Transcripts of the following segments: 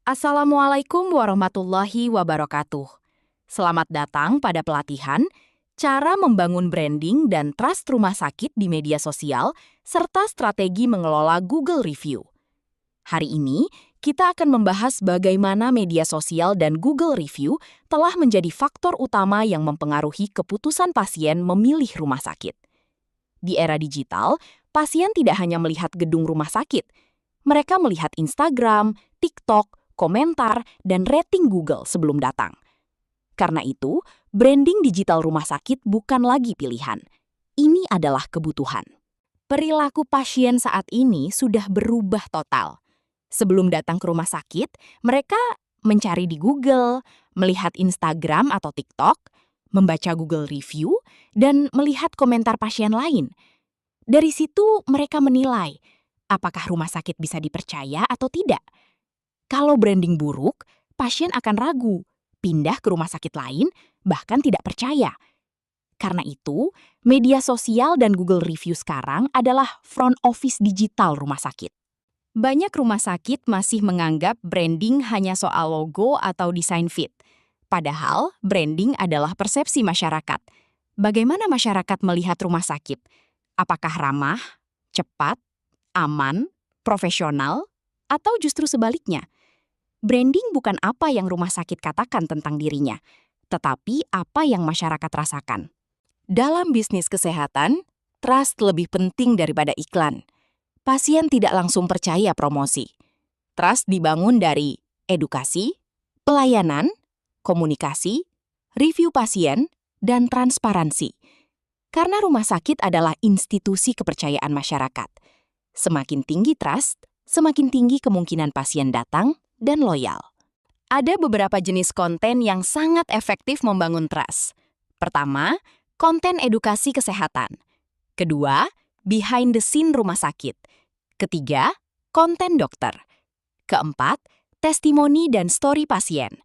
Assalamualaikum warahmatullahi wabarakatuh. Selamat datang pada pelatihan cara membangun branding dan trust rumah sakit di media sosial serta strategi mengelola Google Review. Hari ini, kita akan membahas bagaimana media sosial dan Google Review telah menjadi faktor utama yang mempengaruhi keputusan pasien memilih rumah sakit. Di era digital, pasien tidak hanya melihat gedung rumah sakit, mereka melihat Instagram, TikTok, komentar, dan rating Google sebelum datang. Karena itu, branding digital rumah sakit bukan lagi pilihan. Ini adalah kebutuhan. Perilaku pasien saat ini sudah berubah total. Sebelum datang ke rumah sakit, mereka mencari di Google, melihat Instagram atau TikTok, membaca Google Review, dan melihat komentar pasien lain. Dari situ mereka menilai, apakah rumah sakit bisa dipercaya atau tidak. Kalau branding buruk, pasien akan ragu, pindah ke rumah sakit lain, bahkan tidak percaya. Karena itu, media sosial dan Google Review sekarang adalah front office digital rumah sakit. Banyak rumah sakit masih menganggap branding hanya soal logo atau desain feed. Padahal, branding adalah persepsi masyarakat. Bagaimana masyarakat melihat rumah sakit? Apakah ramah, cepat, aman, profesional, atau justru sebaliknya? Branding bukan apa yang rumah sakit katakan tentang dirinya, tetapi apa yang masyarakat rasakan. Dalam bisnis kesehatan, trust lebih penting daripada iklan. Pasien tidak langsung percaya promosi. Trust dibangun dari edukasi, pelayanan, komunikasi, review pasien, dan transparansi. Karena rumah sakit adalah institusi kepercayaan masyarakat. Semakin tinggi trust, semakin tinggi kemungkinan pasien datang dan loyal. Ada beberapa jenis konten yang sangat efektif membangun trust. Pertama, konten edukasi kesehatan. Kedua, behind the scene rumah sakit. Ketiga, konten dokter. Keempat, testimoni dan story pasien.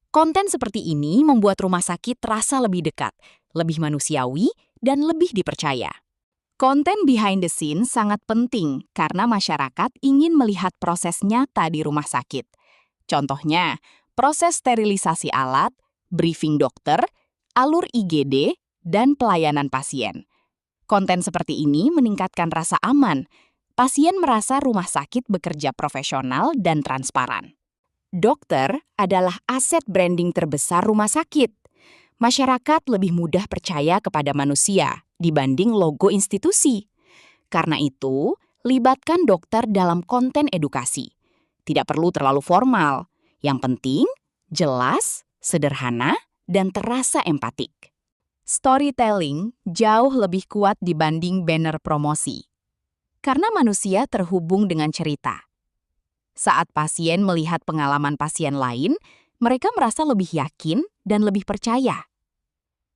Konten seperti ini membuat rumah sakit terasa lebih dekat, lebih manusiawi, dan lebih dipercaya. Konten behind the scene sangat penting karena masyarakat ingin melihat proses nyata di rumah sakit. Contohnya, proses sterilisasi alat, briefing dokter, alur IGD, dan pelayanan pasien. Konten seperti ini meningkatkan rasa aman. Pasien merasa rumah sakit bekerja profesional dan transparan. Dokter adalah aset branding terbesar rumah sakit. Masyarakat lebih mudah percaya kepada manusia dibanding logo institusi. Karena itu, libatkan dokter dalam konten edukasi. Tidak perlu terlalu formal. Yang penting, jelas, sederhana, dan terasa empatik. Storytelling jauh lebih kuat dibanding banner promosi. Karena manusia terhubung dengan cerita. Saat pasien melihat pengalaman pasien lain, mereka merasa lebih yakin dan lebih percaya.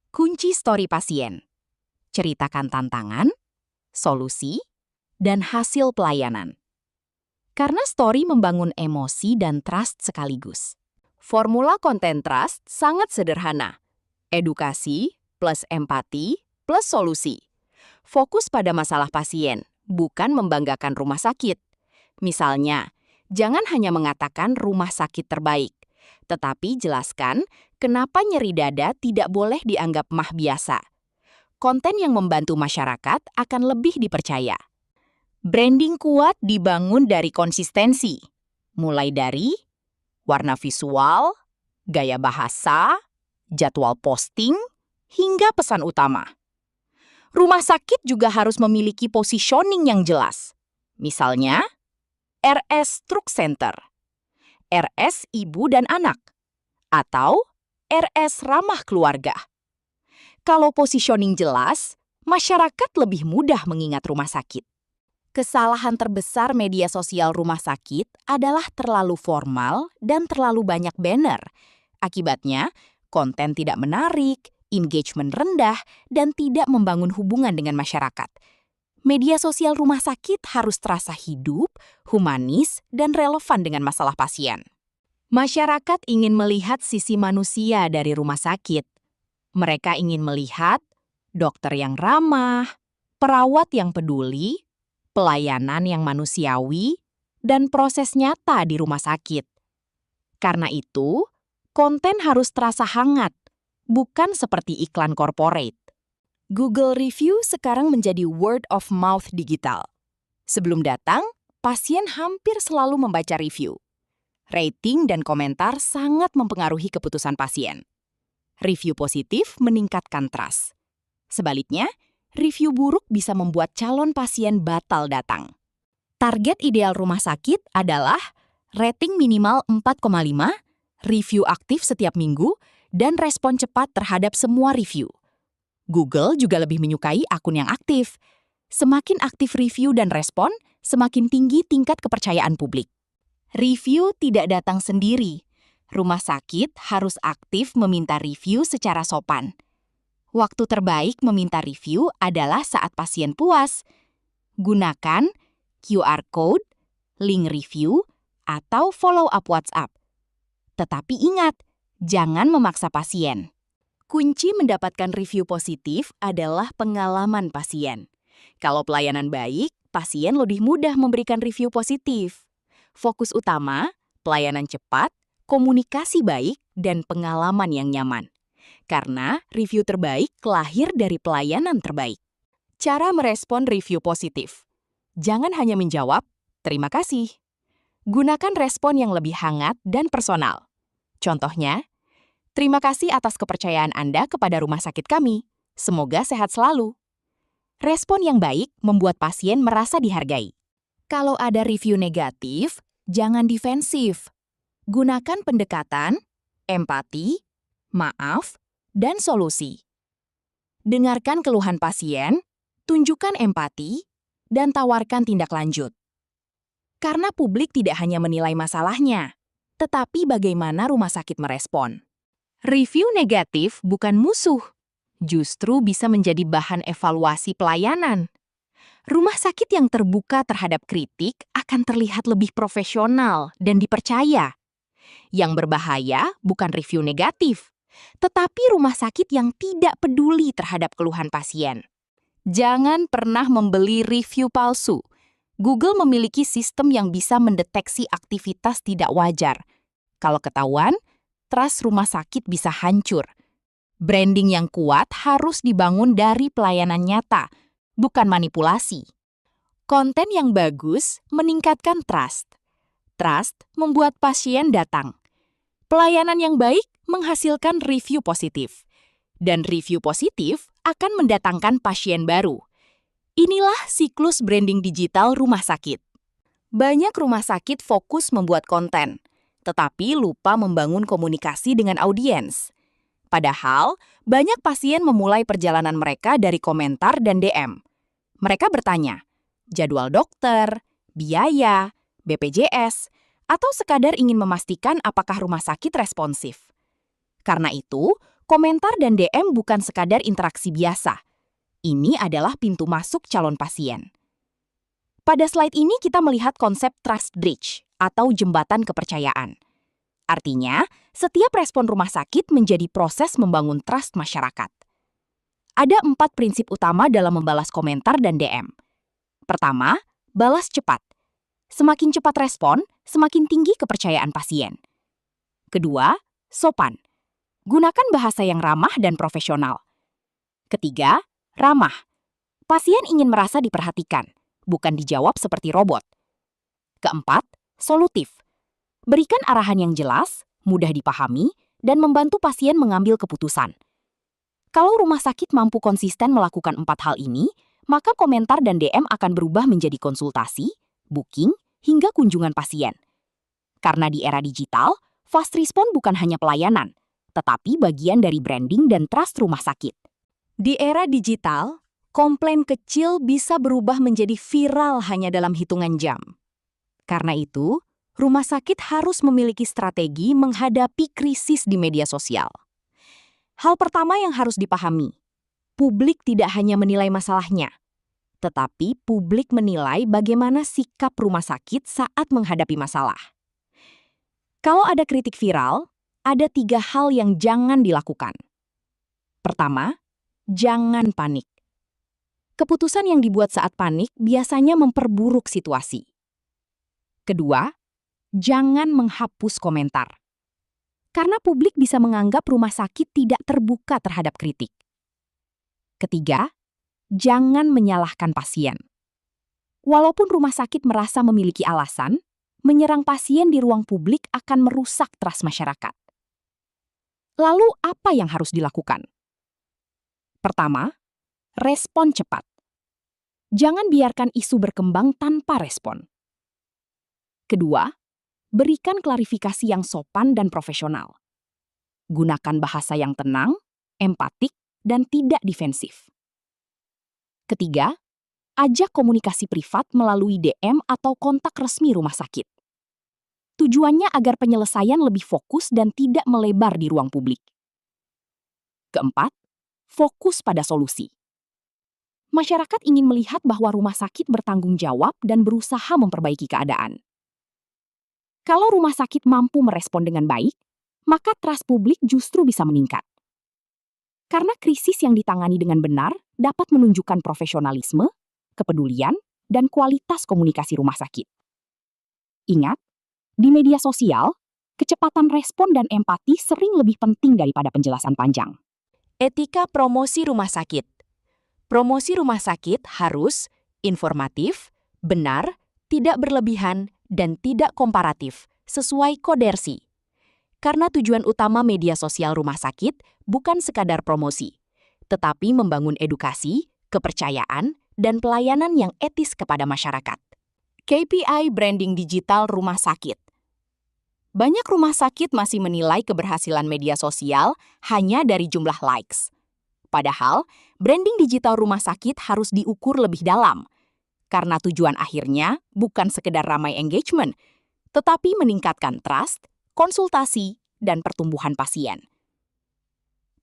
Kunci story pasien. Ceritakan tantangan, solusi, dan hasil pelayanan. Karena story membangun emosi dan trust sekaligus. Formula konten trust sangat sederhana. Edukasi plus empati plus solusi. Fokus pada masalah pasien, bukan membanggakan rumah sakit. Misalnya, jangan hanya mengatakan rumah sakit terbaik, tetapi jelaskan kenapa nyeri dada tidak boleh dianggap mah biasa. Konten yang membantu masyarakat akan lebih dipercaya. Branding kuat dibangun dari konsistensi, mulai dari warna visual, gaya bahasa, jadwal posting, hingga pesan utama. Rumah sakit juga harus memiliki positioning yang jelas. Misalnya, RS Stroke Center, RS Ibu dan Anak, atau RS Ramah Keluarga. Kalau positioning jelas, masyarakat lebih mudah mengingat rumah sakit. Kesalahan terbesar media sosial rumah sakit adalah terlalu formal dan terlalu banyak banner. Akibatnya, konten tidak menarik, engagement rendah, dan tidak membangun hubungan dengan masyarakat. Media sosial rumah sakit harus terasa hidup, humanis, dan relevan dengan masalah pasien. Masyarakat ingin melihat sisi manusia dari rumah sakit. Mereka ingin melihat dokter yang ramah, perawat yang peduli, pelayanan yang manusiawi, dan proses nyata di rumah sakit. Karena itu, konten harus terasa hangat, bukan seperti iklan corporate. Google Review sekarang menjadi word of mouth digital. Sebelum datang, pasien hampir selalu membaca review. Rating dan komentar sangat mempengaruhi keputusan pasien. Review positif meningkatkan trust. Sebaliknya, review buruk bisa membuat calon pasien batal datang. Target ideal rumah sakit adalah rating minimal 4,5, review aktif setiap minggu, dan respon cepat terhadap semua review. Google juga lebih menyukai akun yang aktif. Semakin aktif review dan respon, semakin tinggi tingkat kepercayaan publik. Review tidak datang sendiri. Rumah sakit harus aktif meminta review secara sopan. Waktu terbaik meminta review adalah saat pasien puas. Gunakan QR code, link review, atau follow up WhatsApp. Tetapi ingat, jangan memaksa pasien. Kunci mendapatkan review positif adalah pengalaman pasien. Kalau pelayanan baik, pasien lebih mudah memberikan review positif. Fokus utama, pelayanan cepat, komunikasi baik, dan pengalaman yang nyaman. Karena review terbaik lahir dari pelayanan terbaik. Cara merespon review positif. Jangan hanya menjawab, "Terima kasih." Gunakan respon yang lebih hangat dan personal. Contohnya, "Terima kasih atas kepercayaan Anda kepada rumah sakit kami. Semoga sehat selalu." Respon yang baik membuat pasien merasa dihargai. Kalau ada review negatif, jangan defensif. Gunakan pendekatan, empati, maaf, dan solusi. Dengarkan keluhan pasien, tunjukkan empati, dan tawarkan tindak lanjut. Karena publik tidak hanya menilai masalahnya, tetapi bagaimana rumah sakit merespon. Review negatif bukan musuh, justru bisa menjadi bahan evaluasi pelayanan. Rumah sakit yang terbuka terhadap kritik akan terlihat lebih profesional dan dipercaya. Yang berbahaya bukan review negatif, tetapi rumah sakit yang tidak peduli terhadap keluhan pasien. Jangan pernah membeli review palsu. Google memiliki sistem yang bisa mendeteksi aktivitas tidak wajar. Kalau ketahuan, trust rumah sakit bisa hancur. Branding yang kuat harus dibangun dari pelayanan nyata, bukan manipulasi. Konten yang bagus meningkatkan trust. Trust membuat pasien datang. Pelayanan yang baik menghasilkan review positif. Dan review positif akan mendatangkan pasien baru. Inilah siklus branding digital rumah sakit. Banyak rumah sakit fokus membuat konten, tetapi lupa membangun komunikasi dengan audiens. Padahal, banyak pasien memulai perjalanan mereka dari komentar dan DM. Mereka bertanya, jadwal dokter, biaya, BPJS, atau sekadar ingin memastikan apakah rumah sakit responsif. Karena itu, komentar dan DM bukan sekadar interaksi biasa. Ini adalah pintu masuk calon pasien. Pada slide ini kita melihat konsep trust bridge atau jembatan kepercayaan. Artinya, setiap respon rumah sakit menjadi proses membangun trust masyarakat. Ada 4 prinsip utama dalam membalas komentar dan DM. Pertama, balas cepat. Semakin cepat respon, semakin tinggi kepercayaan pasien. Kedua, sopan. Gunakan bahasa yang ramah dan profesional. Ketiga, ramah. Pasien ingin merasa diperhatikan, bukan dijawab seperti robot. Keempat, solutif. Berikan arahan yang jelas, mudah dipahami, dan membantu pasien mengambil keputusan. Kalau rumah sakit mampu konsisten melakukan 4 hal ini, maka komentar dan DM akan berubah menjadi konsultasi, booking, hingga kunjungan pasien. Karena di era digital, fast respon bukan hanya pelayanan, tetapi bagian dari branding dan trust rumah sakit. Di era digital, komplain kecil bisa berubah menjadi viral hanya dalam hitungan jam. Karena itu, rumah sakit harus memiliki strategi menghadapi krisis di media sosial. Hal pertama yang harus dipahami, publik tidak hanya menilai masalahnya, tetapi publik menilai bagaimana sikap rumah sakit saat menghadapi masalah. Kalau ada kritik viral, ada 3 hal yang jangan dilakukan. Pertama, jangan panik. Keputusan yang dibuat saat panik biasanya memperburuk situasi. Kedua, jangan menghapus komentar. karena publik bisa menganggap rumah sakit tidak terbuka terhadap kritik. Ketiga, jangan menyalahkan pasien. Walaupun rumah sakit merasa memiliki alasan, menyerang pasien di ruang publik akan merusak trust masyarakat. Lalu apa yang harus dilakukan? Pertama, respon cepat. Jangan biarkan isu berkembang tanpa respon. Kedua, berikan klarifikasi yang sopan dan profesional. Gunakan bahasa yang tenang, empatik, dan tidak defensif. Ketiga, ajak komunikasi privat melalui DM atau kontak resmi rumah sakit. Tujuannya agar penyelesaian lebih fokus dan tidak melebar di ruang publik. Keempat, fokus pada solusi. Masyarakat ingin melihat bahwa rumah sakit bertanggung jawab dan berusaha memperbaiki keadaan. Kalau rumah sakit mampu merespon dengan baik, maka trust publik justru bisa meningkat. Karena krisis yang ditangani dengan benar dapat menunjukkan profesionalisme, kepedulian, dan kualitas komunikasi rumah sakit. Ingat, di media sosial, kecepatan respon dan empati sering lebih penting daripada penjelasan panjang. Etika promosi rumah sakit. Promosi rumah sakit harus informatif, benar, tidak berlebihan, dan tidak komparatif, sesuai Kodersi. Karena tujuan utama media sosial rumah sakit bukan sekadar promosi, tetapi membangun edukasi, kepercayaan, dan pelayanan yang etis kepada masyarakat. KPI branding digital rumah sakit. Banyak rumah sakit masih menilai keberhasilan media sosial hanya dari jumlah likes. Padahal, branding digital rumah sakit harus diukur lebih dalam, karena tujuan akhirnya bukan sekedar ramai engagement, tetapi meningkatkan trust, konsultasi, dan pertumbuhan pasien.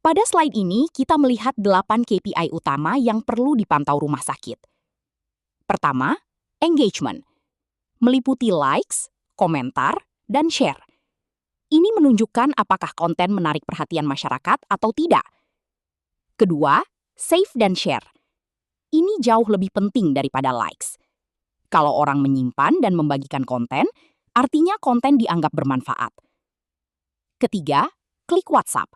Pada slide ini, kita melihat 8 KPI utama yang perlu dipantau rumah sakit. Pertama, engagement. Meliputi likes, komentar, dan share. Ini menunjukkan apakah konten menarik perhatian masyarakat atau tidak. Kedua, save dan share. Ini jauh lebih penting daripada likes. Kalau orang menyimpan dan membagikan konten, artinya konten dianggap bermanfaat. Ketiga, klik WhatsApp.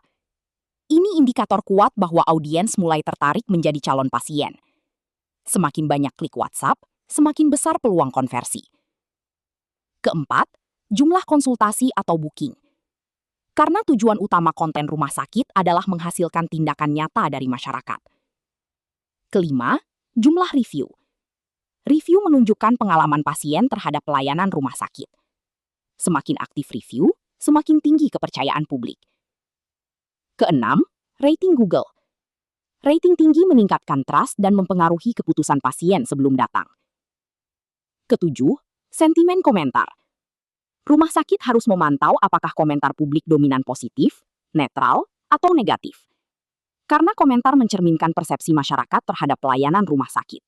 Ini indikator kuat bahwa audiens mulai tertarik menjadi calon pasien. Semakin banyak klik WhatsApp, semakin besar peluang konversi. Keempat, jumlah konsultasi atau booking. Karena tujuan utama konten rumah sakit adalah menghasilkan tindakan nyata dari masyarakat. Kelima, jumlah review. Review menunjukkan pengalaman pasien terhadap pelayanan rumah sakit. Semakin aktif review, semakin tinggi kepercayaan publik. Keenam, rating Google. Rating tinggi meningkatkan trust dan mempengaruhi keputusan pasien sebelum datang. Ketujuh, sentimen komentar. Rumah sakit harus memantau apakah komentar publik dominan positif, netral, atau negatif. Karena komentar mencerminkan persepsi masyarakat terhadap pelayanan rumah sakit.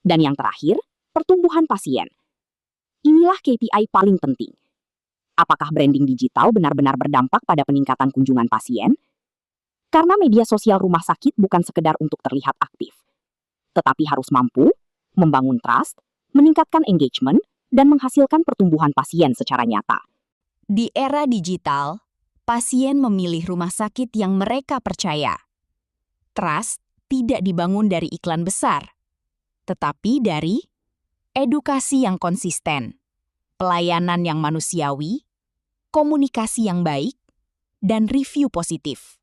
Dan yang terakhir, pertumbuhan pasien. Inilah KPI paling penting. Apakah branding digital benar-benar berdampak pada peningkatan kunjungan pasien? Karena media sosial rumah sakit bukan sekedar untuk terlihat aktif, tetapi harus mampu membangun trust, meningkatkan engagement, dan menghasilkan pertumbuhan pasien secara nyata. Di era digital, pasien memilih rumah sakit yang mereka percaya. Trust tidak dibangun dari iklan besar, tetapi dari edukasi yang konsisten, pelayanan yang manusiawi, komunikasi yang baik, dan review positif.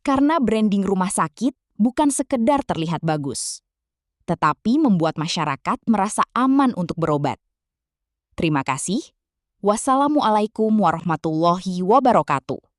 Karena branding rumah sakit bukan sekedar terlihat bagus, tetapi membuat masyarakat merasa aman untuk berobat. Terima kasih. Wassalamualaikum warahmatullahi wabarakatuh.